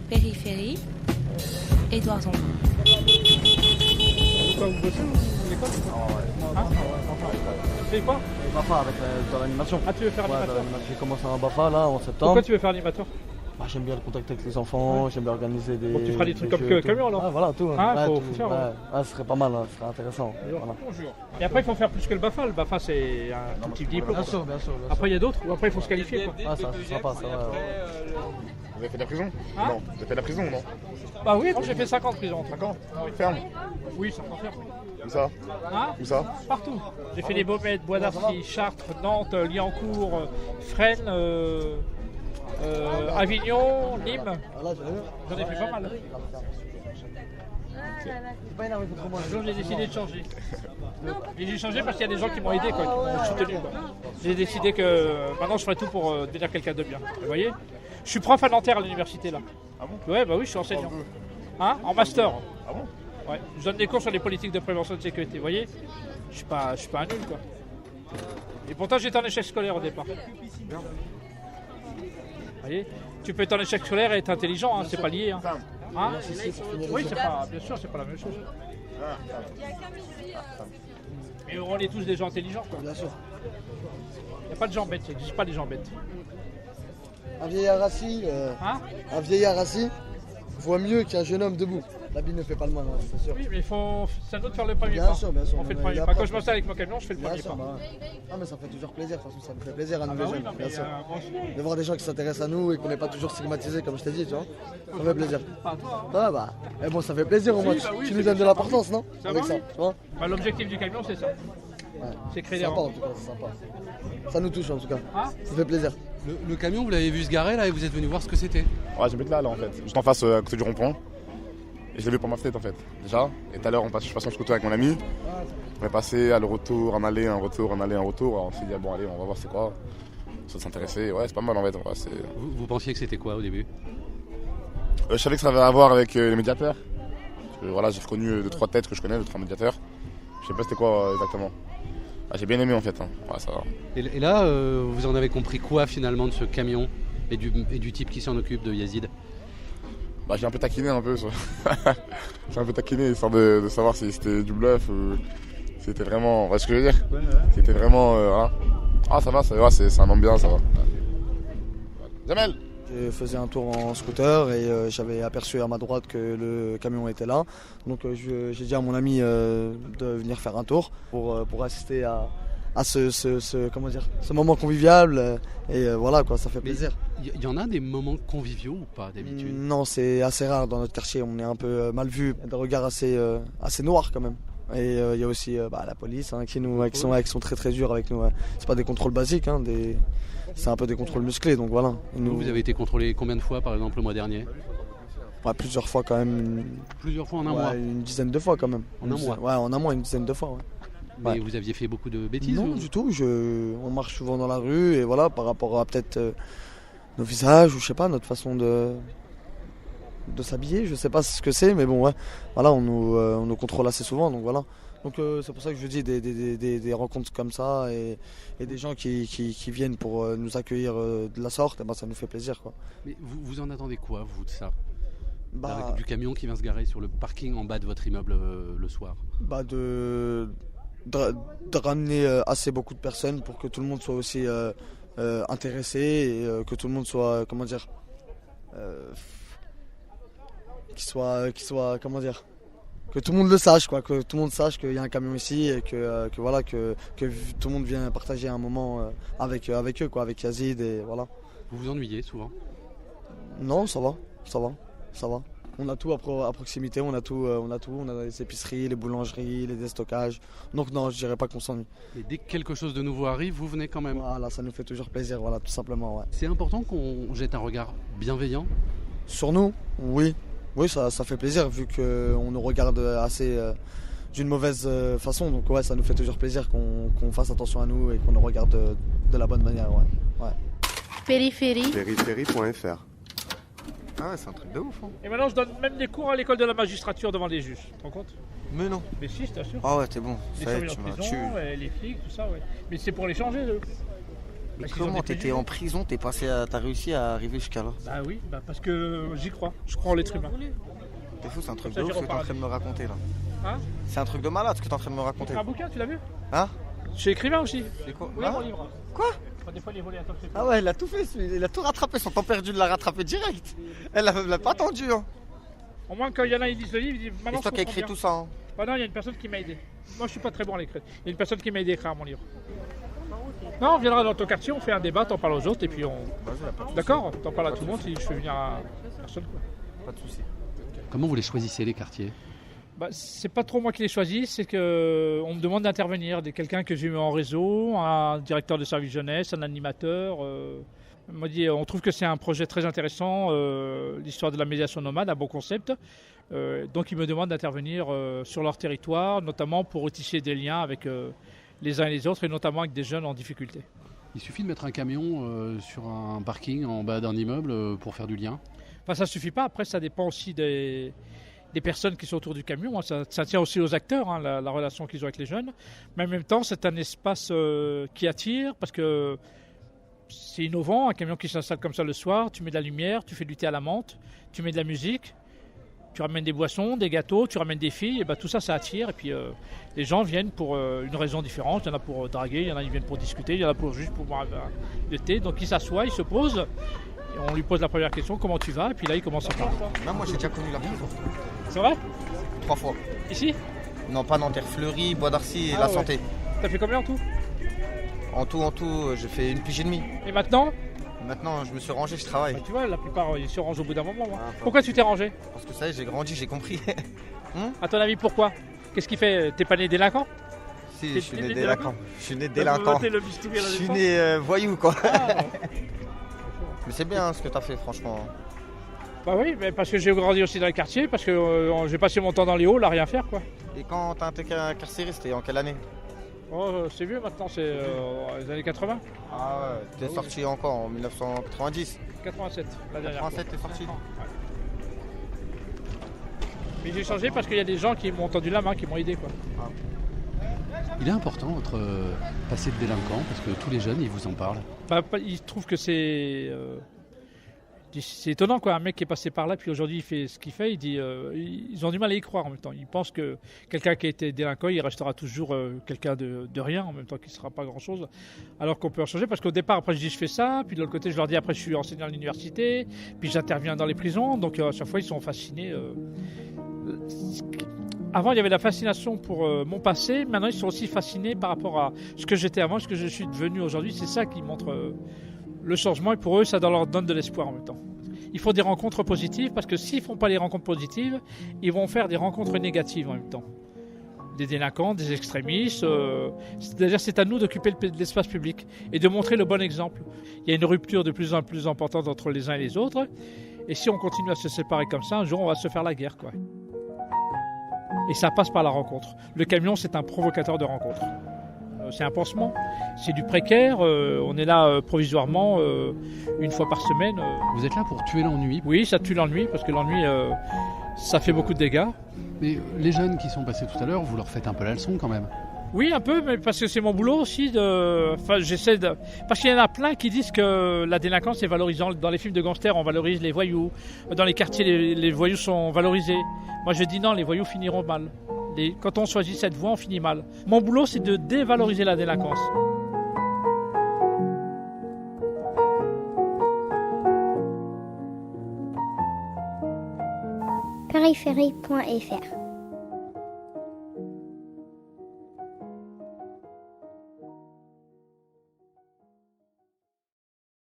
Périphérie, Édouard Zongo. Pourquoi vous bossez l'école? Tu fais quoi? BAFA avec dans l'animation. Ah, tu veux faire animateur? J'ai commencé un BAFA là en septembre. Pourquoi tu veux faire animateur? J'aime bien le contact avec les enfants, j'aime bien organiser des. Donc tu feras des trucs comme jeux, camion alors? Ah voilà, tout. Faut tout. faire, Ce serait pas mal, ce serait intéressant. Voilà. Et après il faut faire plus que le BAFA. Le BAFA c'est un tout petit diplôme. Bien sûr. Après il y a d'autres ou après il faut se qualifier quoi. Ah ça sera pas, ça va. Vous avez fait de la prison? Hein? Non. Vous avez fait de la prison, non? Bah oui, j'ai fait 5 ans de prison. 5 ans? Ferme? Oui, 5 ans ferme. Où ça? Hein? Où ça? Partout. J'ai fait les Baumettes, Bois d'Arcy, Chartres, Nantes, Liancourt, Fresnes, Avignon, Nîmes. J'en ai fait pas mal. Un jour j'ai décidé de changer. Et j'ai changé parce qu'il y a des gens qui m'ont aidé, quoi, qui m'ont soutenu. Quoi. J'ai décidé que maintenant je ferai tout pour devenir quelqu'un de bien. Vous voyez? Je suis prof à Nanterre à l'université là. Ah bon? Ouais, bah oui, je suis enseignant. Hein? En master. Ah bon? Ouais. Je donne des cours sur les politiques de prévention et de sécurité. Vous voyez? Je suis pas un nul quoi. Et pourtant j'étais en échec scolaire au départ. Vous voyez? Tu peux être en échec scolaire et être intelligent, hein, c'est pas lié. Hein. Hein? Oui, c'est pas, bien sûr, c'est pas la même chose. Mais on est tous des gens intelligents, quoi. Bien sûr. Il n'y a pas de gens bêtes, il n'existe pas des gens bêtes. Un vieillard assis, Hein? un vieillard assis voit mieux qu'un jeune homme debout. L'habit ne fait pas le moine, c'est sûr. Oui, mais c'est à nous de faire le premier Bien pas. sûr. On fait le premier pas. Quand je m'installe avec mon camion, je fais le premier pas. Ah mais ça fait toujours plaisir, de toute façon ça nous fait plaisir à nous les oui, jeunes, non, mais, bien sûr. moi aussi. De voir des gens qui s'intéressent à nous et qu'on n'est pas toujours stigmatisés comme je t'ai dit, tu vois. Ça fait plaisir. Pas à toi, hein. Ah bah, mais bon ça fait plaisir au moins, bah oui, tu c'est nous donnes de ça. l'importance, non? Ça Avec va, ça, oui. tu vois. Bah, l'objectif du camion, c'est ça. Ouais. C'est créer des Sympa en rencontres. tout cas, c'est sympa. Ça nous touche en tout cas, Hein? ça fait plaisir. Le camion, vous l'avez vu se garer là et vous êtes venu voir ce que c'était? Ouais, j'habite là en fait. Juste en face, à côté du rond-point. Et je l'ai vu pour ma fenêtre en fait, déjà. Et tout à l'heure, je suis passé en scooter avec mon ami. On est passé à le retour, en aller, un retour, en aller, un retour. Alors, on s'est dit, bon, allez, on va voir c'est quoi. Ça s'intéresser. Ouais, c'est pas mal en fait. Ouais, Vous pensiez que c'était quoi au début? je savais que ça avait à voir avec les médiateurs. Voilà, j'ai reconnu 2-3 têtes que je connais, 2-3 médiateurs. Je sais pas c'était quoi exactement. Ah, j'ai bien aimé en fait. Hein. Ouais, ça va. Et là, vous en avez compris quoi finalement de ce camion et du type qui s'en occupe, de Yazid? Bah, j'ai un peu taquiné un peu. J'ai un peu taquiné histoire de savoir si c'était du bluff ou si c'était vraiment. Vous voyez ce que je veux dire? Ouais. C'était vraiment. Voilà. Ah, ça va, c'est un homme bien, ça va. Jamel! Je faisais un tour en scooter et j'avais aperçu à ma droite que le camion était là. Donc j'ai dit à mon ami de venir faire un tour pour assister à ce moment convivial. Et voilà, quoi, ça fait plaisir. Il y en a des moments conviviaux ou pas d'habitude? Non, c'est assez rare dans notre quartier. On est un peu mal vu, des regards assez noirs quand même. Et il y a aussi la police qui sont très très durs avec nous. Ouais. C'est pas des contrôles basiques, c'est un peu des contrôles musclés. Donc voilà. Et Vous avez été contrôlé combien de fois par exemple le mois dernier? Ouais, plusieurs fois quand même. Plusieurs fois en un mois? Une dizaine de fois quand même. En un mois? Ouais, en un mois, une dizaine de fois. Ouais. Mais Ouais. vous aviez fait beaucoup de bêtises? Non, ou... du tout. On marche souvent dans la rue et voilà, par rapport à peut-être nos visages ou je sais pas, notre façon de s'habiller. Je sais pas ce que c'est, mais bon, ouais. Voilà, on nous contrôle assez souvent, donc voilà. Donc c'est pour ça que je dis des rencontres comme ça et des gens qui viennent pour nous accueillir de la sorte, et ben, ça nous fait plaisir, quoi. Mais vous en attendez quoi, vous, de ça? Bah, Du camion qui vient se garer sur le parking en bas de votre immeuble le soir? de ramener assez beaucoup de personnes pour que tout le monde soit aussi intéressé et que tout le monde soit, comment dire, qu'il soit, comment dire, que tout le monde le sache, quoi, que tout le monde sache qu'il y a un camion ici et que voilà, que tout le monde vient partager un moment avec eux, quoi, avec Yazid et voilà. Vous vous ennuyez souvent? Non, ça va. On a tout à proximité, on a les épiceries, les boulangeries, les destockages. Donc non, je dirais pas qu'on s'ennuie. Et dès que quelque chose de nouveau arrive, vous venez quand même? Voilà, ça nous fait toujours plaisir, voilà, tout simplement, ouais. C'est important qu'on jette un regard bienveillant? Sur nous, oui. Oui, ça fait plaisir vu qu'on nous regarde assez d'une mauvaise façon. Donc ouais, ça nous fait toujours plaisir qu'on fasse attention à nous et qu'on nous regarde de la bonne manière, ouais. Périphérie, Périphérie.fr. Ah, c'est un truc de ouf. Hein. Et maintenant, je donne même des cours à l'école de la magistrature devant les juges. Tu te rends compte? Mais non. Mais si, je t'assure. Ah ouais, t'es bon. Les Ça y est, surveillants tu de m'as prison, tué. les flics, tout ça, ouais. Mais c'est pour les changer, eux. Mais Parce qu'ils ont comment des t'étais préjugés. en prison, t'as réussi à arriver jusqu'à là? Bah oui, parce que j'y crois. Je crois en l'être humain. T'es fou, c'est un truc Ça, de ouf j'y ce que t'es en reparle. train de me raconter là. Hein? C'est un truc de malade ce que t'es en train de me raconter. Un bouquin, tu l'as vu? Hein? Je suis écrivain aussi. C'est quoi? Oui, Hein? mon livre. Quoi? Des fois, les volets, attends, c'est Ah ouais, il a tout fait, il a tout rattrapé. Son temps perdu de la rattraper direct. Elle l'a pas attendu. Hein. Au moins, quand il y en a, ils lisent le livre, ils disent C'est maintenant, toi je qui as comprends écrit bien. tout ça. Hein. Bah non, il y a une personne qui m'a aidé. Moi, je suis pas très bon à l'écrire. Il y a une personne qui m'a aidé à écrire mon livre. Non, on viendra dans ton quartier, on fait un débat, t'en parles aux autres et puis on. D'accord? T'en parles à tout le monde si je fais venir à personne. Quoi. Pas de soucis. Comment vous les choisissez, les quartiers? Bah, c'est pas trop moi qui les choisis, c'est que on me demande d'intervenir. Quelqu'un que j'ai eu en réseau, un directeur de service jeunesse, un animateur. On m'a dit, on trouve que c'est un projet très intéressant, l'histoire de la médiation nomade, un bon concept. Donc ils me demandent d'intervenir sur leur territoire, notamment pour retisser des liens avec les uns et les autres, et notamment avec des jeunes en difficulté. Il suffit de mettre un camion sur un parking en bas d'un immeuble pour faire du lien? Enfin, ça ne suffit pas. Après, ça dépend aussi des personnes qui sont autour du camion. Ça tient aussi aux acteurs, hein, la relation qu'ils ont avec les jeunes. Mais en même temps, c'est un espace qui attire parce que c'est innovant. Un camion qui s'installe comme ça le soir, tu mets de la lumière, tu fais du thé à la menthe, tu mets de la musique, tu ramènes des boissons, des gâteaux, tu ramènes des filles. Et ben, tout ça, ça attire. Et puis, les gens viennent pour une raison différente. Il y en a pour draguer, il y en a qui viennent pour discuter, il y en a pour juste pour boire le thé. Donc, ils s'assoient, ils se posent. On lui pose la première question, comment tu vas? Et puis là, il commence à parler. Non, moi j'ai déjà connu la prison. C'est vrai? 3 fois. Ici? Non, pas Nanterre, Fleury, Bois d'Arcy et Ah La ouais. Santé. T'as fait combien en tout? En tout, j'ai fait une pige et demie. Et maintenant? Maintenant, je me suis rangé, je travaille. Bah, tu vois, la plupart ils se rangent au bout d'un moment. Hein. Ah, Pourquoi tu t'es rangé? Parce que ça y est, j'ai grandi, j'ai compris. À ton avis, pourquoi? Qu'est-ce qui fait? T'es pas né délinquant? Si, T'es je suis né né délinquant délinquant. Je suis né délinquant. T'es le bistouri à la Je suis défense. né voyou, quoi. Ah. Mais c'est bien ce que t'as fait, franchement. Bah oui, mais parce que j'ai grandi aussi dans le quartier, parce que j'ai passé mon temps dans les halls à rien faire, quoi. Et quand t'as été incarcéré, c'était en quelle année? Oh, c'est vieux maintenant, c'est les années 80. Ah ouais, t'es sorti encore en 1990. 87, la dernière 87, fois. t'es sorti. Mais j'ai changé parce qu'il y a des gens qui m'ont tendu la main, qui m'ont aidé, quoi. Il est important votre passé de délinquant, parce que tous les jeunes, ils vous en parlent. Bah, il trouve que c'est étonnant, quoi. Un mec qui est passé par là, puis aujourd'hui il fait ce qu'il fait, il dit, ils ont du mal à y croire en même temps. Ils pensent que quelqu'un qui a été délinquant, il restera toujours quelqu'un de rien, en même temps qu'il ne sera pas grand-chose. Alors qu'on peut en changer, parce qu'au départ, après je dis je fais ça, puis de l'autre côté je leur dis après je suis enseignant à l'université, puis j'interviens dans les prisons, donc à chaque fois ils sont fascinés. Avant, il y avait la fascination pour mon passé. Maintenant, ils sont aussi fascinés par rapport à ce que j'étais avant, ce que je suis devenu aujourd'hui. C'est ça qui montre le changement. Et pour eux, ça leur donne de l'espoir en même temps. Il faut des rencontres positives parce que s'ils ne font pas les rencontres positives, ils vont faire des rencontres négatives en même temps. Des délinquants, des extrémistes. C'est-à-dire, c'est à nous d'occuper l'espace public et de montrer le bon exemple. Il y a une rupture de plus en plus importante entre les uns et les autres. Et si on continue à se séparer comme ça, un jour, on va se faire la guerre, quoi. Et ça passe par la rencontre. Le camion, c'est un provocateur de rencontre. C'est un pansement, c'est du précaire. On est là provisoirement une fois par semaine. Vous êtes là pour tuer l'ennui. Oui, ça tue l'ennui parce que l'ennui, ça fait beaucoup de dégâts. Mais les jeunes qui sont passés tout à l'heure, vous leur faites un peu la leçon quand même. Oui, un peu, mais parce que c'est mon boulot aussi. Enfin, j'essaie de. Parce qu'il y en a plein qui disent que la délinquance est valorisante. Dans les films de gangsters, on valorise les voyous. Dans les quartiers, les voyous sont valorisés. Moi, je dis non, les voyous finiront mal. Quand on choisit cette voie, on finit mal. Mon boulot, c'est de dévaloriser la délinquance. Périphérie.fr